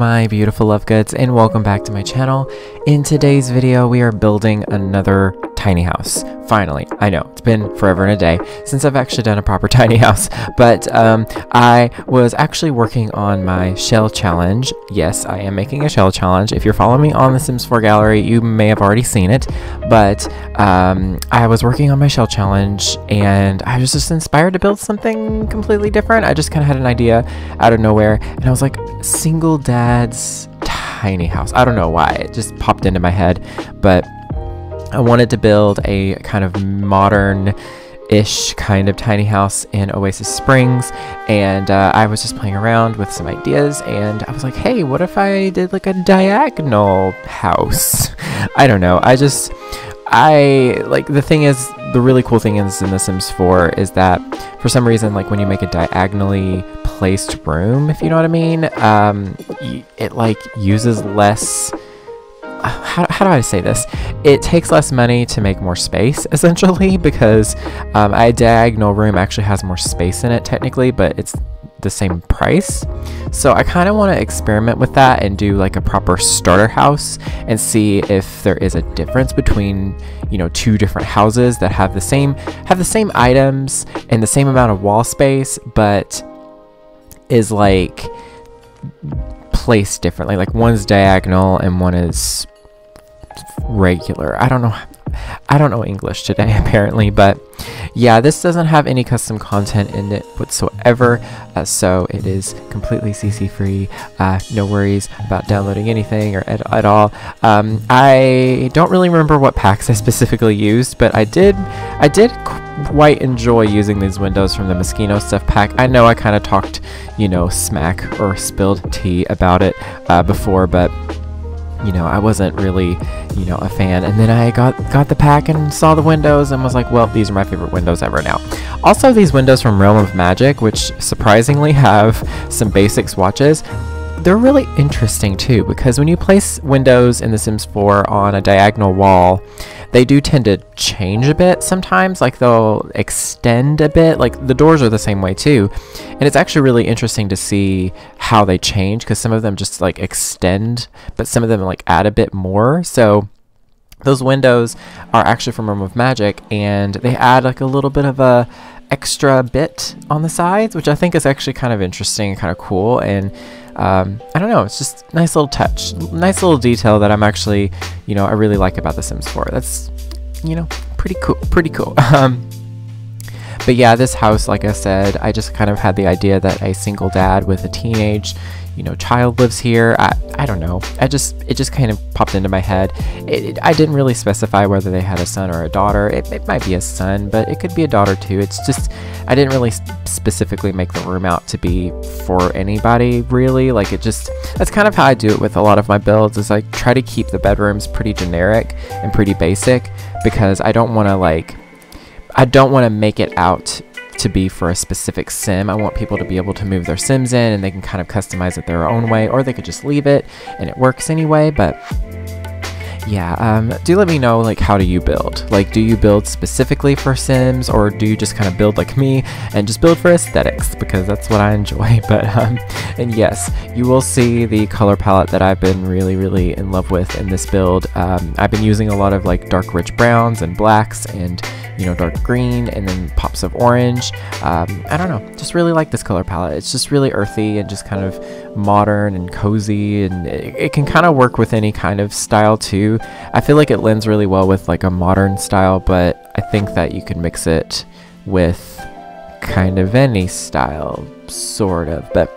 my beautiful love goods, and welcome back to my channel. In today's video we are building another tiny house. Finally, I know it's been forever and a day since I've actually done a proper tiny house, but I was actually working on my shell challenge. Yes, I am making a shell challenge. If you're following me on the Sims 4 gallery, you may have already seen it, but I was working on my shell challenge and I was just inspired to build something completely different. I just kind of had an idea out of nowhere and I was like, single dad's tiny house. I don't know why, it just popped into my head, but I wanted to build a kind of modern-ish kind of tiny house in Oasis Springs, and I was just playing around with some ideas, and I was like, hey, what if I did like a diagonal house? I don't know, the thing is, the really cool thing is in The Sims 4 is that for some reason, like when you make a diagonally placed room, if you know what I mean, it like uses less. How do I say this? It takes less money to make more space, essentially, because a diagonal room actually has more space in it technically, but it's the same price. So I kind of want to experiment with that and do like a proper starter house and see if there is a difference between, you know, two different houses that have the same items and the same amount of wall space, but is like placed differently. Like one's diagonal and one is regular. I don't know English today apparently, but yeah, this doesn't have any custom content in it whatsoever, so it is completely CC free. No worries about downloading anything or at all. I don't really remember what packs I specifically used, but I did quite enjoy using these windows from the Moschino Stuff pack. I know I kind of talked, you know, smack or spilled tea about it before, but you know, I wasn't really, you know, a fan. And then I got the pack and saw the windows and was like, well, these are my favorite windows ever now. Also, these windows from Realm of Magic, which surprisingly have some basic swatches, they're really interesting too, because when you place windows in The Sims 4 on a diagonal wall, they do tend to change a bit sometimes. Like they'll extend a bit. Like the doors are the same way too, and it's actually really interesting to see how they change, because some of them just like extend, but some of them like add a bit more. So those windows are actually from Realm of Magic, and they add like a little bit of a extra bit on the sides, which I think is actually kind of interesting and kind of cool. And I don't know, it's just a nice little touch, nice little detail that I'm actually, you know, I really like about The Sims 4. That's, you know, pretty cool. But yeah, this house, like I said, I just kind of had the idea that a single dad with a teenage, you know, child lives here. I don't know. It just kind of popped into my head. I didn't really specify whether they had a son or a daughter. It might be a son, but it could be a daughter too. It's just, I didn't really specifically make the room out to be for anybody, really. Like that's kind of how I do it with a lot of my builds, is I try to keep the bedrooms pretty generic and pretty basic, because I don't want to make it out to be for a specific sim. I want people to be able to move their sims in and they can kind of customize it their own way, or they could just leave it and it works anyway. But yeah, do let me know, like, how do you build? Like, do you build specifically for Sims, or do you just kind of build like me and just build for aesthetics, because that's what I enjoy. But and yes, you will see the color palette that I've been really in love with in this build. I've been using a lot of like dark rich browns and blacks and, you know, dark green, and then pops of orange. I don't know, just really like this color palette. It's just really earthy and just kind of modern and cozy, and it can kind of work with any kind of style too. I feel like it lends really well with like a modern style, but I think that you can mix it with kind of any style, sort of. But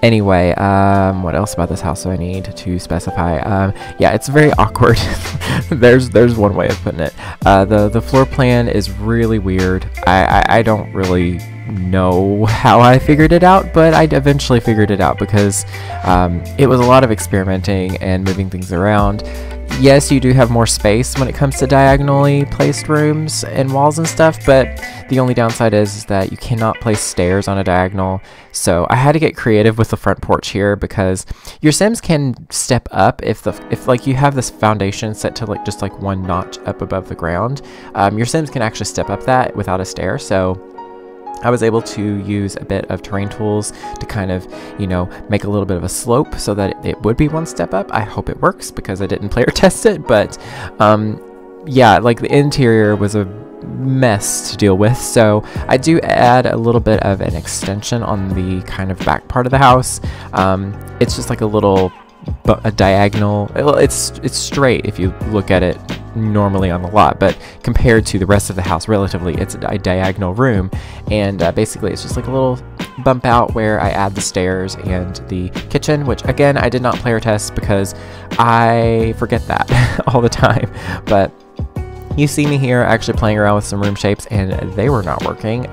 anyway, what else about this house do I need to specify? Yeah, it's very awkward. there's one way of putting it. The floor plan is really weird. I don't really know how I figured it out, but I eventually figured it out, because it was a lot of experimenting and moving things around. Yes, you do have more space when it comes to diagonally placed rooms and walls and stuff, but the only downside is that you cannot place stairs on a diagonal. So I had to get creative with the front porch here, because your Sims can step up if like you have this foundation set to like just like one notch up above the ground. Your Sims can actually step up that without a stair. So I was able to use a bit of terrain tools to kind of, you know, make a little bit of a slope so that it would be one step up. I hope it works because I didn't player test it, but yeah, like the interior was a mess to deal with, so I do add a little bit of an extension on the kind of back part of the house. It's just like a diagonal. It's straight if you look at it normally on the lot, but compared to the rest of the house, relatively, it's a diagonal room, and basically it's just like a little bump out where I add the stairs and the kitchen, which again I did not player test because I forget that all the time. But you see me here actually playing around with some room shapes, and they were not working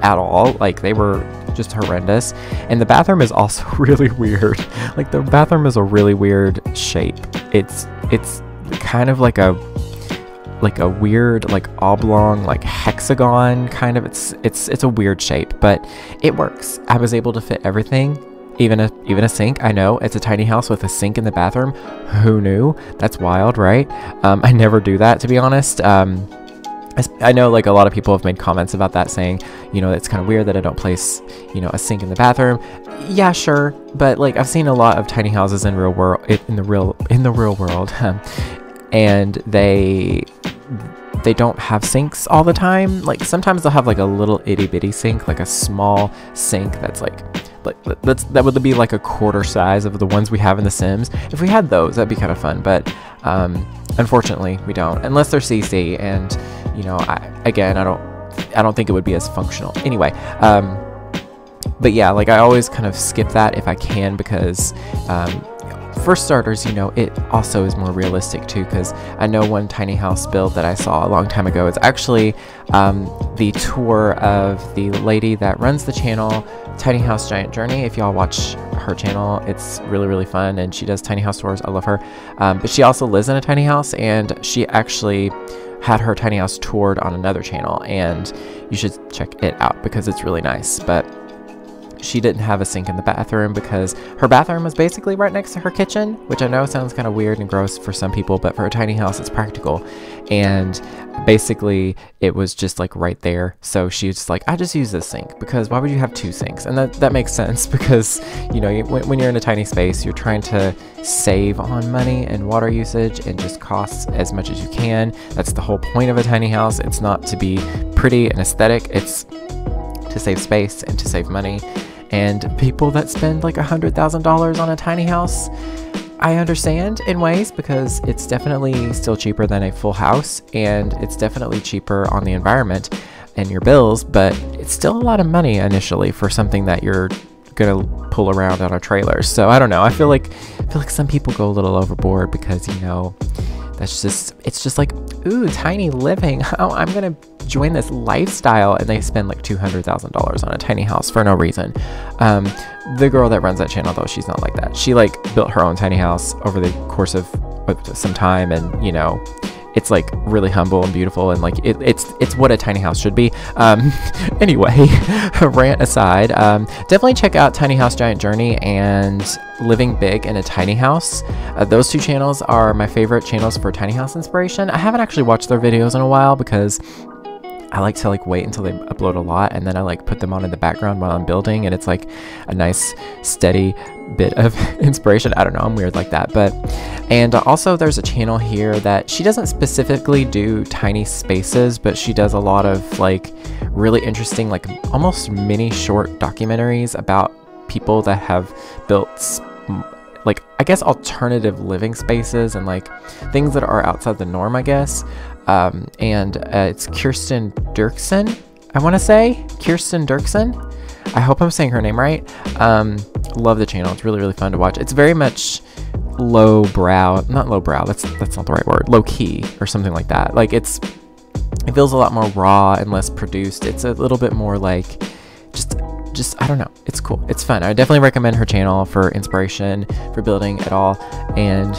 at all. Like, they were just horrendous. And the bathroom is also really weird. Like, the bathroom is a really weird shape. It's kind of like a weird, like, oblong, like hexagon kind of. It's a weird shape, but it works. I was able to fit everything. Even a sink. I know it's a tiny house with a sink in the bathroom. Who knew? That's wild, right? I never do that, to be honest. I know, like, a lot of people have made comments about that, saying, you know, it's kind of weird that I don't place, you know, a sink in the bathroom. Yeah, sure, but like, I've seen a lot of tiny houses in the real world, and they don't have sinks all the time. Like, sometimes they'll have like a little itty bitty sink, like a small sink that's like that would be like a quarter size of the ones we have in The Sims. If we had those, that'd be kind of fun, but unfortunately we don't, unless they're CC, and you know, I don't think it would be as functional anyway. But yeah, like, I always kind of skip that if I can, because for starters, you know, it also is more realistic too, because I know one tiny house build that I saw a long time ago. It's actually the tour of the lady that runs the channel, Tiny House Giant Journey. If y'all watch her channel, it's really, really fun, and she does tiny house tours. I love her. But she also lives in a tiny house, and she actually had her tiny house toured on another channel, and you should check it out because it's really nice. But she didn't have a sink in the bathroom because her bathroom was basically right next to her kitchen, which I know sounds kind of weird and gross for some people, but for a tiny house, it's practical. And basically, it was just like right there. So she was just like, I just use this sink, because why would you have two sinks? And that makes sense, because, you know, when you're in a tiny space, you're trying to save on money and water usage and just costs as much as you can. That's the whole point of a tiny house. It's not to be pretty and aesthetic. It's to save space and to save money. And people that spend like $100,000 on a tiny house, I understand in ways, because it's definitely still cheaper than a full house, and it's definitely cheaper on the environment and your bills, but it's still a lot of money initially for something that you're gonna pull around on a trailer. So I don't know, I feel like some people go a little overboard, because, you know, it's just like, ooh, tiny living. Oh, I'm gonna join this lifestyle, and they spend like $200,000 on a tiny house for no reason. The girl that runs that channel, though, she's not like that. She like built her own tiny house over the course of some time, and, you know, it's like really humble and beautiful, and like it's what a tiny house should be. Anyway, rant aside, definitely check out Tiny House Giant Journey and Living Big in a Tiny House. Those two channels are my favorite channels for tiny house inspiration. I haven't actually watched their videos in a while, because I like to like wait until they upload a lot, and then I like put them on in the background while I'm building, and it's like a nice steady bit of inspiration. I don't know, I'm weird like that. But and also there's a channel here that she doesn't specifically do tiny spaces, but she does a lot of like really interesting, like almost mini short documentaries about people that have built like, I guess, alternative living spaces and like things that are outside the norm, I guess. It's Kirsten Dirksen, I want to say. Kirsten Dirksen. I hope I'm saying her name right. Love the channel. It's really, really fun to watch. It's very much not lowbrow. That's not the right word. Low key or something like that. Like, it feels a lot more raw and less produced. It's a little bit more like just I don't know. It's cool. It's fun. I definitely recommend her channel for inspiration for building it all. And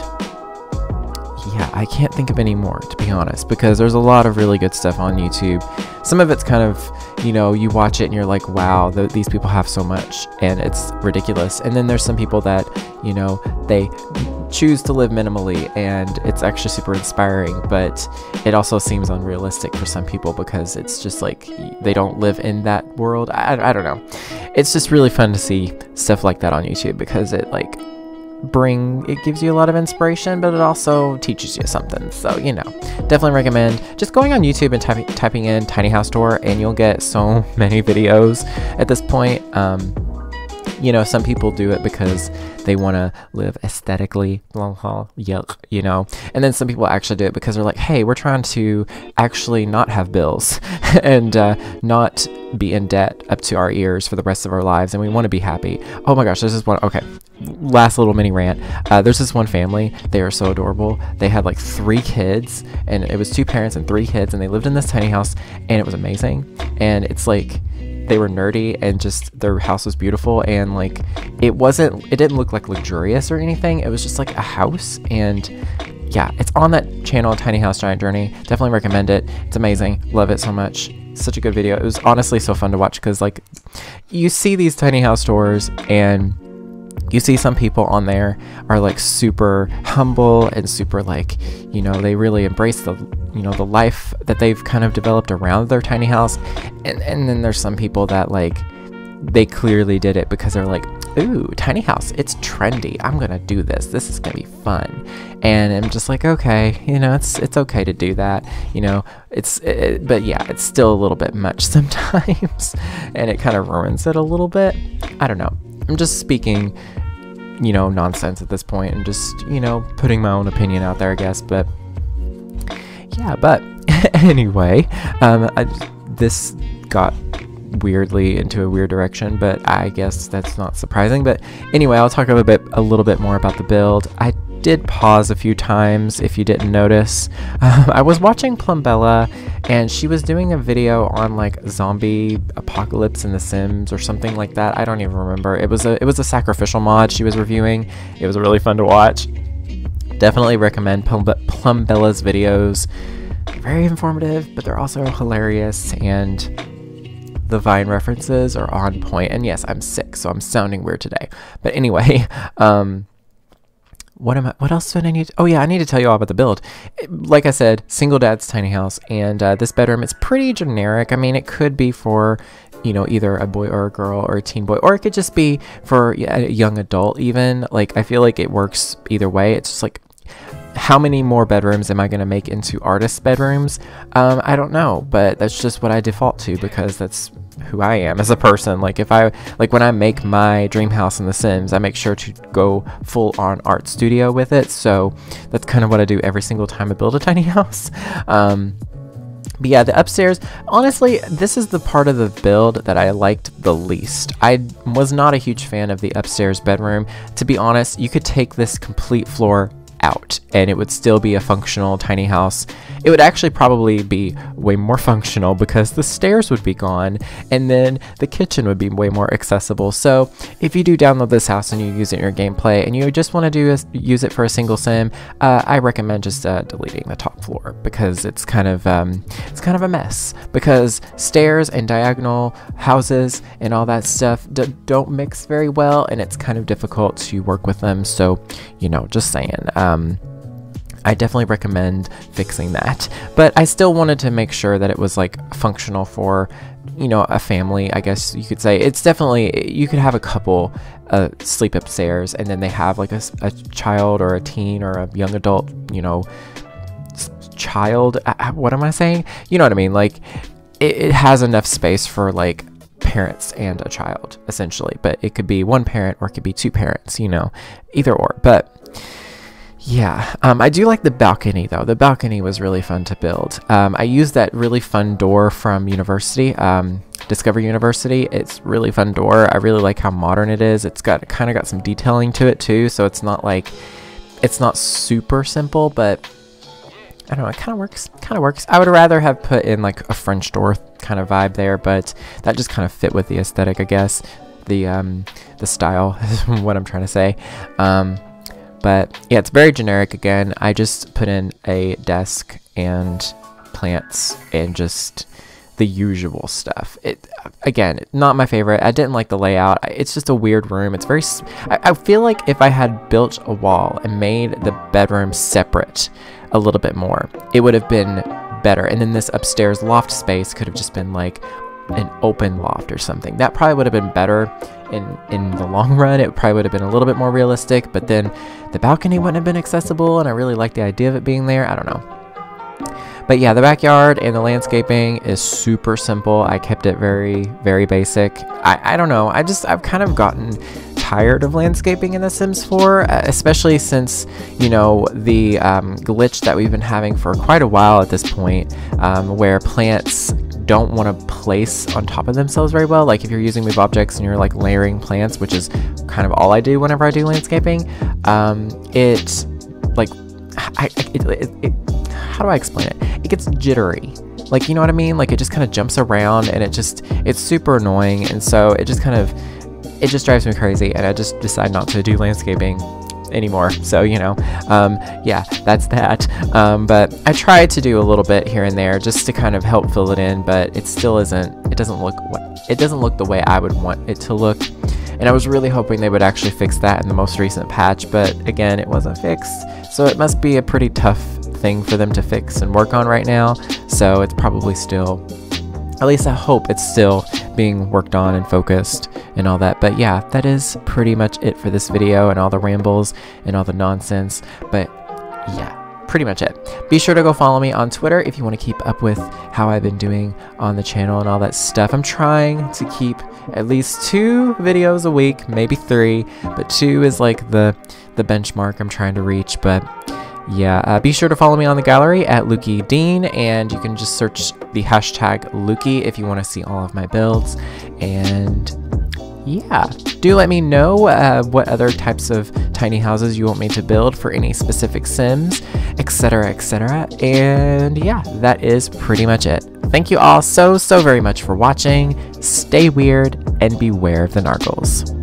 yeah, I can't think of any more, to be honest, because there's a lot of really good stuff on YouTube. Some of it's kind of, you know, you watch it and you're like, wow, these people have so much, and it's ridiculous. And then there's some people that, you know, they choose to live minimally, and it's actually super inspiring, but it also seems unrealistic for some people because it's just like they don't live in that world. I don't know. It's just really fun to see stuff like that on YouTube because it like it gives you a lot of inspiration, but it also teaches you something. So, you know, definitely recommend just going on YouTube and typing in tiny house tour, and you'll get so many videos at this point. You know, some people do it because they want to live aesthetically, long haul, yuck, you know, and then some people actually do it because they're like, hey, we're trying to actually not have bills and not be in debt up to our ears for the rest of our lives, and we want to be happy. Oh my gosh, there's this one, okay, last little mini rant. There's this one family, they are so adorable. They had like 3 kids, and it was 2 parents and 3 kids, and they lived in this tiny house, and it was amazing. And it's like, they were nerdy, and just their house was beautiful, and like it didn't look like luxurious or anything. It was just like a house. And yeah, it's on that channel, Tiny House Giant Journey. Definitely recommend it. It's amazing. Love it so much. Such a good video. It was honestly so fun to watch because like you see these tiny house tours, and you see some people on there are like super humble and super like, you know, they really embrace the, you know, the life that they've kind of developed around their tiny house. And then there's some people that like, they clearly did it because they're like, ooh, tiny house, it's trendy. I'm going to do this. This is going to be fun. And I'm just like, okay, you know, it's okay to do that. You know, but yeah, it's still a little bit much sometimes, and it kind of ruins it a little bit. I don't know. I'm just speaking, you know, nonsense at this point, and just, you know, putting my own opinion out there, I guess. But yeah, but anyway, this got weirdly into a weird direction, but I guess that's not surprising. But anyway, I'll talk a little bit more about the build. I did pause a few times if you didn't notice. I was watching Plumbella, and she was doing a video on like zombie apocalypse in The Sims or something like that. I don't even remember. It was a sacrificial mod she was reviewing. It was really fun to watch. Definitely recommend Plumbella's videos. They're very informative, but they're also hilarious, and the Vine references are on point. And yes, I'm sick, so I'm sounding weird today. But anyway, what else did I need? Oh yeah, I need to tell you all about the build. Like I said, single dad's tiny house, and this bedroom, it's pretty generic. I mean, it could be for, you know, either a boy or a girl or a teen boy, or it could just be for a young adult even. Like, I feel like it works either way. It's just like, how many more bedrooms am I going to make into artist bedrooms? I don't know, but that's just what I default to because that's who I am as a person. Like, when I make my dream house in The Sims, I make sure to go full on art studio with it. So that's kind of what I do every single time I build a tiny house. But yeah, the upstairs, honestly, this is the part of the build that I liked the least. I was not a huge fan of the upstairs bedroom. To be honest, you could take this complete floor out and it would still be a functional tiny house. It would actually probably be way more functional because the stairs would be gone, and then the kitchen would be way more accessible. So if you do download this house and you use it in your gameplay and you just want to use it for a single sim, I recommend just deleting the top floor because it's kind of a mess, because stairs and diagonal houses and all that stuff don't mix very well, and it's kind of difficult to work with them. So, you know, just saying. I definitely recommend fixing that, but I still wanted to make sure that it was like functional for, you know, a family, I guess you could say. It's definitely, you could have a couple sleep upstairs, and then they have like a child or a teen or a young adult, you know, child, what am I saying? You know what I mean? Like, it has enough space for like parents and a child essentially, but it could be one parent or it could be two parents, you know, either or. But yeah, I do like the balcony though. The balcony was really fun to build. I used that really fun door from university, Discover University. It's really fun door. I really like how modern it is. It's got kind of got some detailing to it too, so it's not like, it's not super simple, but I don't know, it kind of works. I would rather have put in like a French door kind of vibe there, but that just kind of fit with the aesthetic, I guess. The style is what I'm trying to say. But yeah, it's very generic again. I just put in a desk and plants and just the usual stuff. Again, not my favorite. I didn't like the layout. It's just a weird room. It's very I feel like if I had built a wall and made the bedroom separate a little bit more, it would have been better. And then this upstairs loft space could have just been like an open loft or something. That probably would have been better in the long run. It probably would have been a little bit more realistic, but then the balcony wouldn't have been accessible, and I really like the idea of it being there. I don't know. But yeah, the backyard and the landscaping is super simple. I kept it very, very basic. I don't know. I've kind of gotten tired of landscaping in The Sims 4, especially since, you know, the glitch that we've been having for quite a while at this point, where plants don't want to place on top of themselves very well. Like if you're using move objects and you're like layering plants, which is kind of all I do whenever I do landscaping, it like how do I explain it? It gets jittery. Like, you know what I mean? Like it just kind of jumps around, and it's super annoying. And so it just drives me crazy, and I just decide not to do landscaping anymore. So, you know, yeah, that's that. But I try to do a little bit here and there just to kind of help fill it in, but it still isn't, it doesn't look the way I would want it to look. And I was really hoping they would actually fix that in the most recent patch, but again, it wasn't fixed. So it must be a pretty tough thing for them to fix and work on right now. So it's probably still, at least I hope it's still being worked on and focused and all that. But yeah, that is pretty much it for this video and all the rambles and all the nonsense. But yeah, pretty much it. Be sure to go follow me on Twitter if you want to keep up with how I've been doing on the channel and all that stuff. I'm trying to keep at least 2 videos a week, maybe 3, but 2 is like the benchmark I'm trying to reach. But yeah, be sure to follow me on the gallery at Lukey Dean, and you can just search the hashtag Lukey if you want to see all of my builds. And yeah, do let me know what other types of tiny houses you want me to build for any specific Sims, etc, etc. And yeah, that is pretty much it. Thank you all so very much for watching. Stay weird and beware of the nargles.